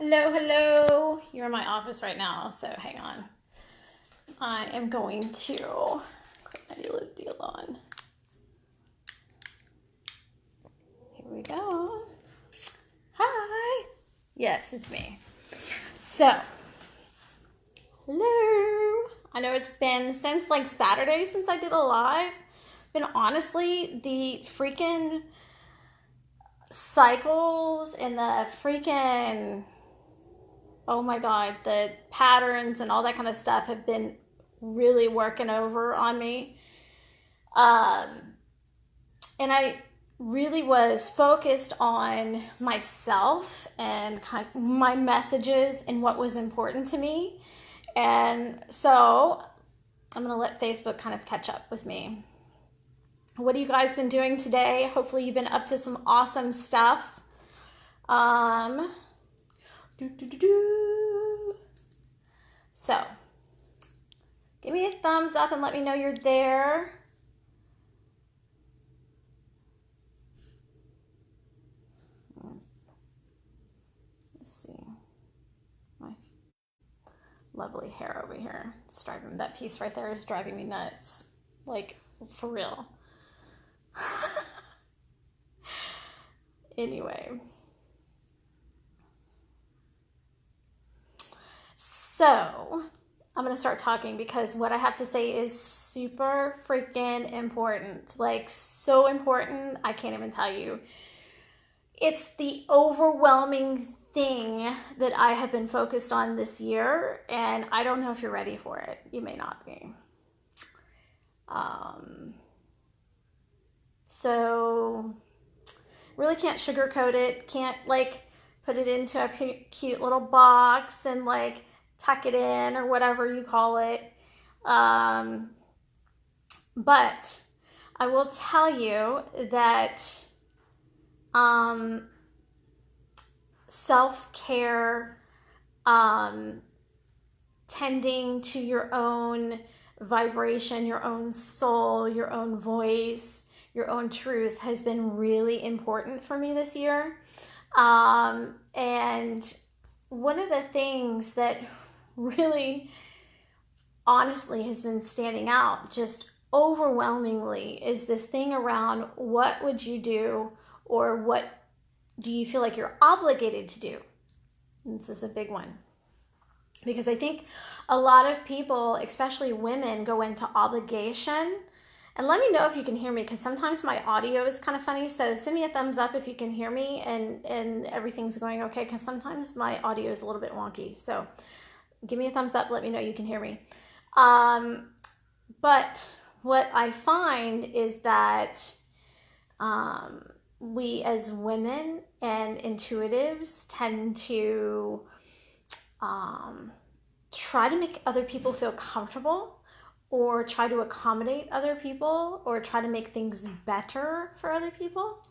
Hello, hello. You're in my office right now, so hang on. I am going to click my little deal on. Here we go. Hi. Yes, it's me. So, hello. I know it's been since like Saturday since I did a live. But honestly, the freaking cycles and the freaking, oh my God, the patterns and all that kind of stuff have been really working over on me. Um, and I really was focused on myself and kind of my messages and what was important to me. And so I'm going to let Facebook kind of catch up with me. What have you guys been doing today? Hopefully you've been up to some awesome stuff. So, give me a thumbs up and let me know you're there. Let's see. My lovely hair over here. It's driving, that piece right there is driving me nuts. Like, for real. Anyway. So, I'm going to start talking because what I have to say is super freaking important. Like, so important, I can't even tell you. It's the overwhelming thing that I have been focused on this year, and I don't know if you're ready for it. You may not be. So, really can't sugarcoat it. Can't, like, put it into a cute little box and, like, tuck it in or whatever you call it. But I will tell you that self-care, tending to your own vibration, your own soul, your own voice, your own truth has been really important for me this year. And one of the things that really honestly has been standing out just overwhelmingly is this thing around what would you do or what do you feel like you're obligated to do? And this is a big one. Because I think a lot of people, especially women, go into obligation. And let me know if you can hear me because sometimes my audio is kind of funny. So send me a thumbs up if you can hear me and everything's going okay because sometimes my audio is a little bit wonky. So give me a thumbs up. Let me know you can hear me. But what I find is that we as women and intuitives tend to try to make other people feel comfortable or try to accommodate other people or try to make things better for other people.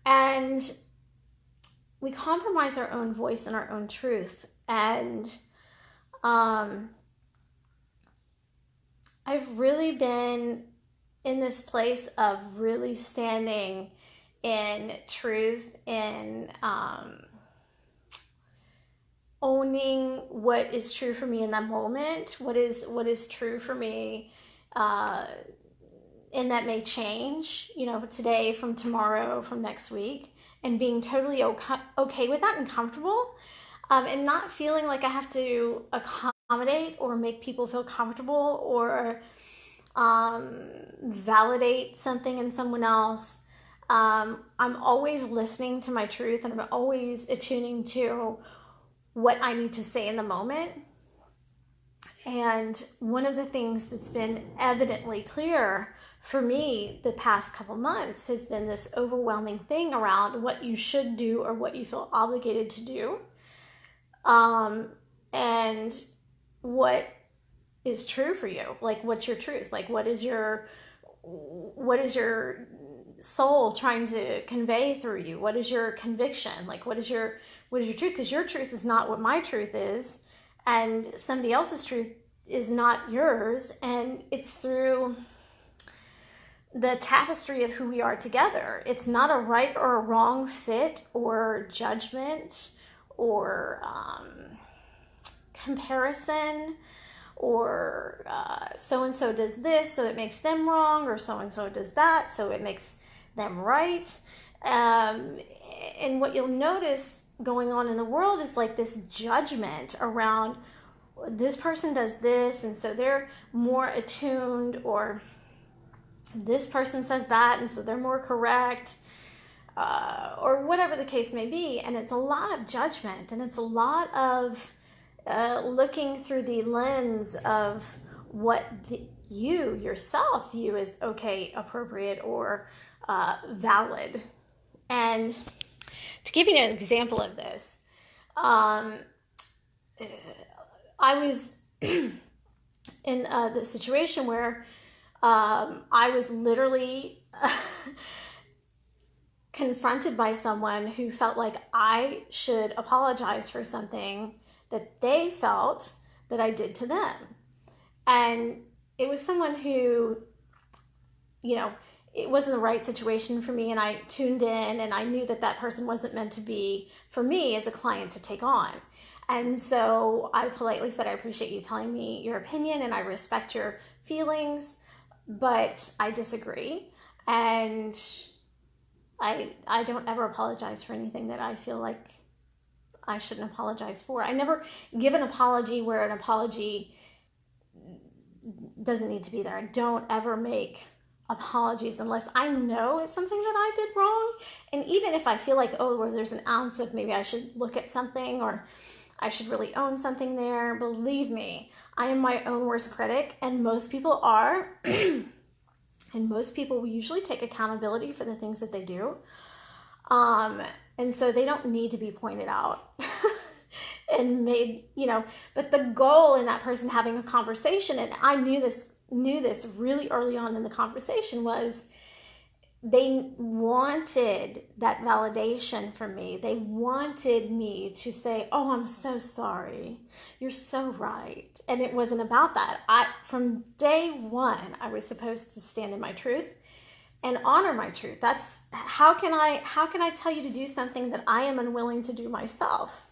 And we compromise our own voice and our own truth. And I've really been in this place of really standing in truth and owning what is true for me in that moment, what is true for me, and that may change, today, from tomorrow, from next week, and being totally okay with that and comfortable, and not feeling like I have to accommodate or make people feel comfortable or validate something in someone else. I'm always listening to my truth and I'm always attuning to what I need to say in the moment. And one of the things that's been evidently clear for me the past couple months has been this overwhelming thing around what you should do or what you feel obligated to do. And what is true for you? Like, what's your truth? Like, what is your soul trying to convey through you? What is your conviction? Like, what is your truth? Because your truth is not what my truth is, and somebody else's truth is not yours, and it's through the tapestry of who we are together. It's not a right or a wrong fit or judgment or comparison, or so-and-so does this, so it makes them wrong, or so-and-so does that, so it makes them right. And what you'll notice going on in the world is like this judgment around this person does this, and so they're more attuned, or this person says that, and so they're more correct, or whatever the case may be. And it's a lot of judgment, and it's a lot of looking through the lens of what you yourself view as okay, appropriate, or valid. And to give you an example of this, I was in the situation where I was literally confronted by someone who felt like I should apologize for something that they felt that I did to them. And it was someone who, you know, it wasn't the right situation for me, and I tuned in, and I knew that that person wasn't meant to be for me as a client to take on. And so I politely said, I appreciate you telling me your opinion, and I respect your feelings, but I disagree. And I don't ever apologize for anything that I feel like I shouldn't apologize for. I never give an apology where an apology doesn't need to be there. I don't ever make apologies unless I know it's something that I did wrong. And even if I feel like, oh, well, there's an ounce of maybe I should look at something, or I should really own something there, believe me, I am my own worst critic, and most people are. And most people usually take accountability for the things that they do. And so they don't need to be pointed out and made, you know, but the goal in that person having a conversation, and I knew this really early on in the conversation, was they wanted that validation from me. They wanted me to say, oh, I'm so sorry. You're so right. And it wasn't about that. From day one, I was supposed to stand in my truth and honor my truth. That's how can I tell you to do something that I am unwilling to do myself?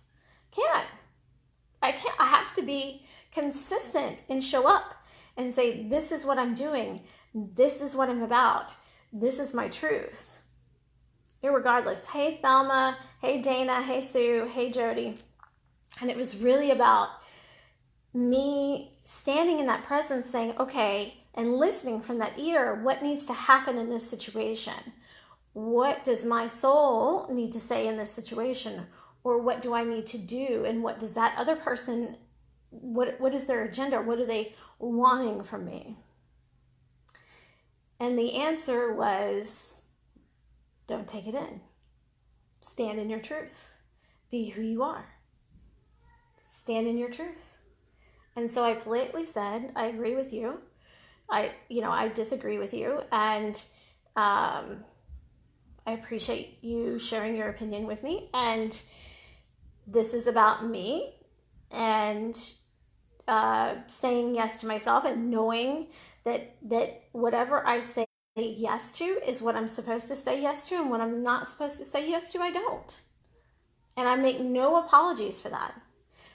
I can't. I have to be consistent and show up and say, this is what I'm doing. This is what I'm about. This is my truth. Irregardless. Hey, Thelma. Hey, Dana. Hey, Sue. Hey, Jody. And it was really about me standing in that presence saying, okay, and listening from that ear, what needs to happen in this situation? What does my soul need to say in this situation? Or what do I need to do? And what does that other person, what is their agenda? What are they wanting from me? And the answer was, don't take it in. Stand in your truth. Be who you are. Stand in your truth. And so I politely said, I agree with you. I disagree with you. And I appreciate you sharing your opinion with me. And this is about me. And saying yes to myself, and knowing that whatever I say yes to is what I'm supposed to say yes to, and what I'm not supposed to say yes to, I don't. And I make no apologies for that,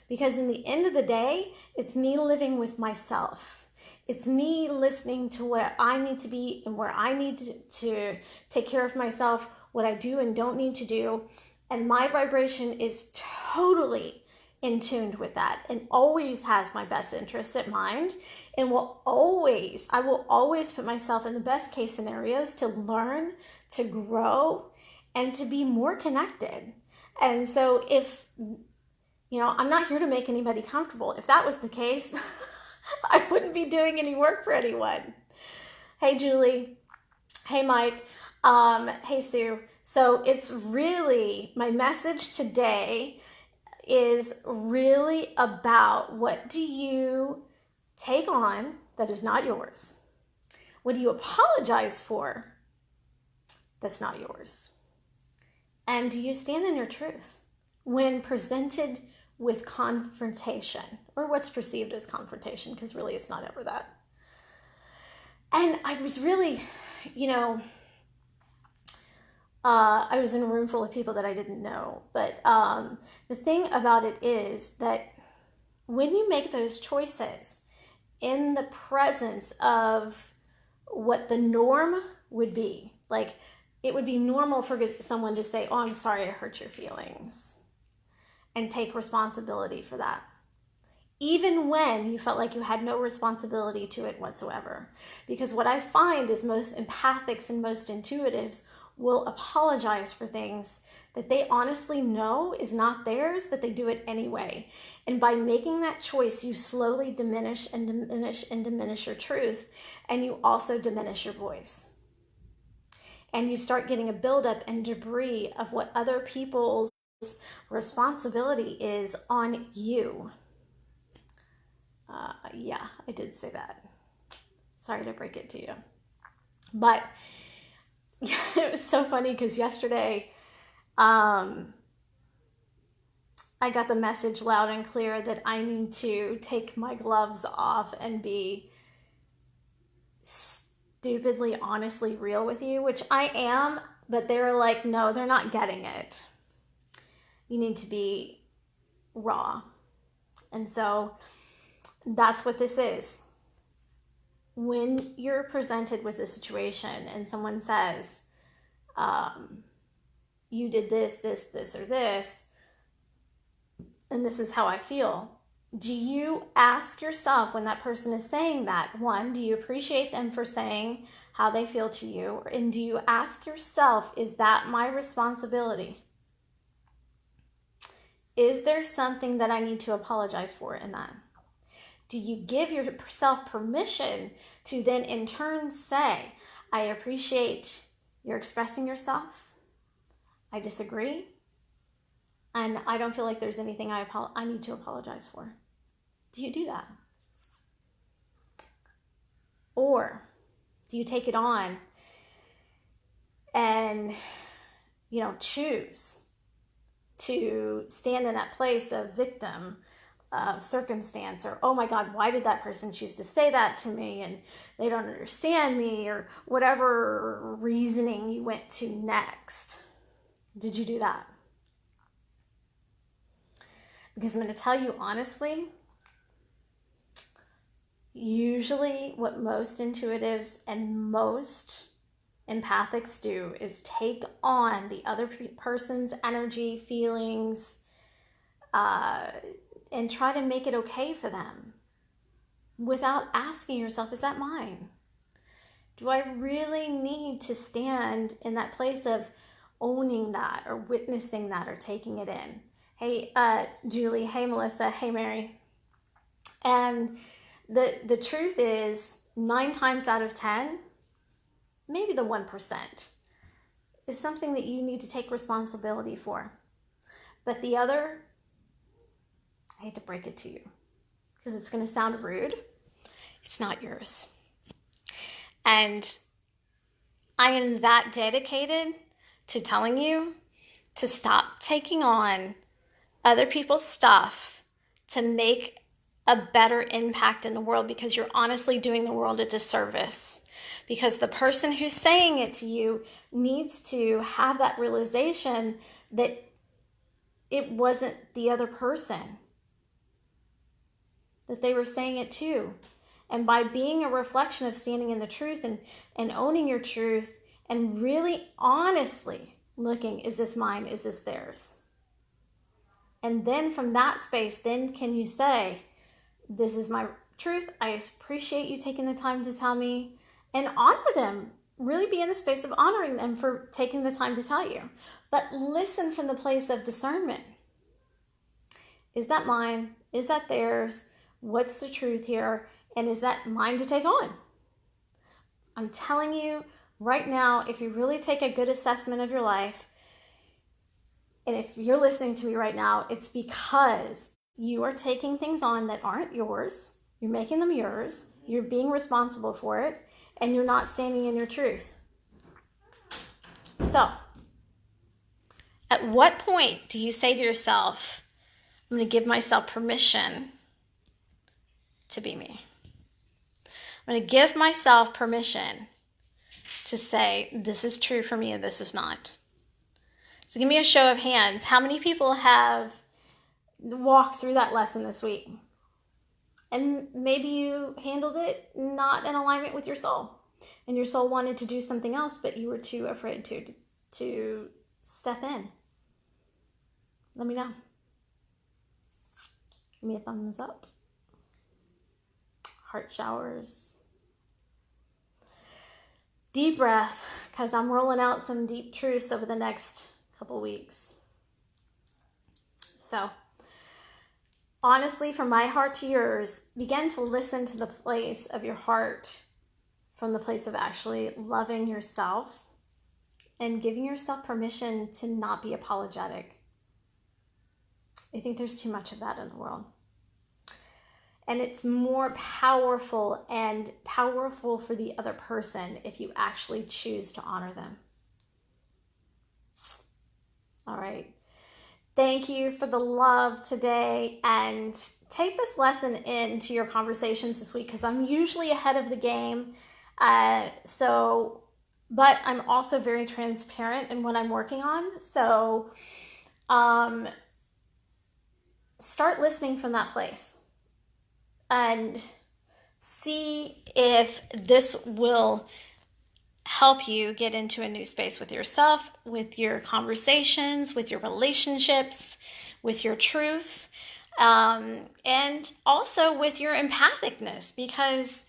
because in the end of the day, it's me living with myself. It's me listening to where I need to be and where I need to take care of myself, what I do and don't need to do. And my vibration is totally in tune with that, and always has my best interest at mind, and I will always put myself in the best case scenarios to learn, to grow, and to be more connected. And so if, I'm not here to make anybody comfortable. If that was the case, I wouldn't be doing any work for anyone. Hey, Julie. Hey, Mike. Hey, Sue. So it's really, my message today is really about, what do you take on that is not yours? What do you apologize for that's not yours? And do you stand in your truth when presented with confrontation, or what's perceived as confrontation, because really it's not ever that. And I was really, I was in a room full of people that I didn't know. But the thing about it is that when you make those choices in the presence of what the norm would be, like it would be normal for someone to say, oh, I'm sorry I hurt your feelings, and take responsibility for that, even when you felt like you had no responsibility to it whatsoever. Because what I find is most empathics and most intuitives will apologize for things that they honestly know is not theirs, but they do it anyway. And by making that choice, you slowly diminish and diminish and diminish your truth, and you also diminish your voice. And you start getting a buildup and debris of what other people's responsibility is on you. Yeah, I did say that. Sorry to break it to you. But it was so funny because yesterday I got the message loud and clear that I need to take my gloves off and be stupidly, honestly real with you, which I am, but they're like, no, they're not getting it. You need to be raw. And so that's what this is. When you're presented with a situation and someone says, you did this, this, this, or this, and this is how I feel, do you ask yourself when that person is saying that, one, do you appreciate them for saying how they feel to you? And do you ask yourself, is that my responsibility? Is there something that I need to apologize for in that? Do you give yourself permission to then in turn say, I appreciate you're expressing yourself, I disagree, and I don't feel like there's anything I need to apologize for? Do you do that? Or do you take it on and, choose to stand in that place of victim of circumstance, or, oh my God, why did that person choose to say that to me? And they don't understand me, or whatever reasoning you went to next. Did you do that? Because I'm going to tell you honestly, usually what most intuitives and most empathics do is take on the other person's energy, feelings, and try to make it okay for them without asking yourself, is that mine? Do I really need to stand in that place of owning that or witnessing that or taking it in? Hey, Julie. Hey, Melissa. Hey, Mary. And the truth is 9 times out of 10, maybe the 1%, is something that you need to take responsibility for. But the other, I hate to break it to you because it's going to sound rude, it's not yours. And I am that dedicated to telling you to stop taking on other people's stuff to make a better impact in the world, because you're honestly doing the world a disservice. Because the person who's saying it to you needs to have that realization that it wasn't the other person that they were saying it to. And by being a reflection of standing in the truth and owning your truth and really honestly looking, is this mine? Is this theirs? And then from that space, then can you say, this is my truth. I appreciate you taking the time to tell me, and honor them. Really be in the space of honoring them for taking the time to tell you. But listen from the place of discernment. Is that mine? Is that theirs? What's the truth here? And is that mine to take on? I'm telling you right now, if you really take a good assessment of your life, and if you're listening to me right now, it's because you are taking things on that aren't yours. You're making them yours. You're being responsible for it, and you're not standing in your truth. So, at what point do you say to yourself, I'm going to give myself permission to be me? I'm going to give myself permission to say, this is true for me and this is not. So give me a show of hands. How many people have walked through that lesson this week? And maybe you handled it not in alignment with your soul. And your soul wanted to do something else, but you were too afraid to step in. Let me know. Give me a thumbs up. Heart showers. Deep breath, because I'm rolling out some deep truths over the next couple weeks. So, honestly, from my heart to yours, begin to listen to the place of your heart from the place of actually loving yourself and giving yourself permission to not be apologetic. I think there's too much of that in the world. And it's more powerful for the other person if you actually choose to honor them. All right. Thank you for the love today, and take this lesson into your conversations this week, because I'm usually ahead of the game. But I'm also very transparent in what I'm working on. So start listening from that place and see if this will help you get into a new space with yourself, with your conversations, with your relationships, with your truth, and also with your empathicness, because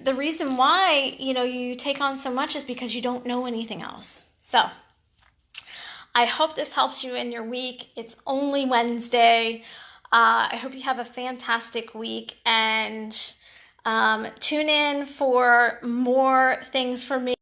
the reason why, you take on so much is because you don't know anything else. So I hope this helps you in your week. It's only Wednesday. I hope you have a fantastic week, and tune in for more things from me.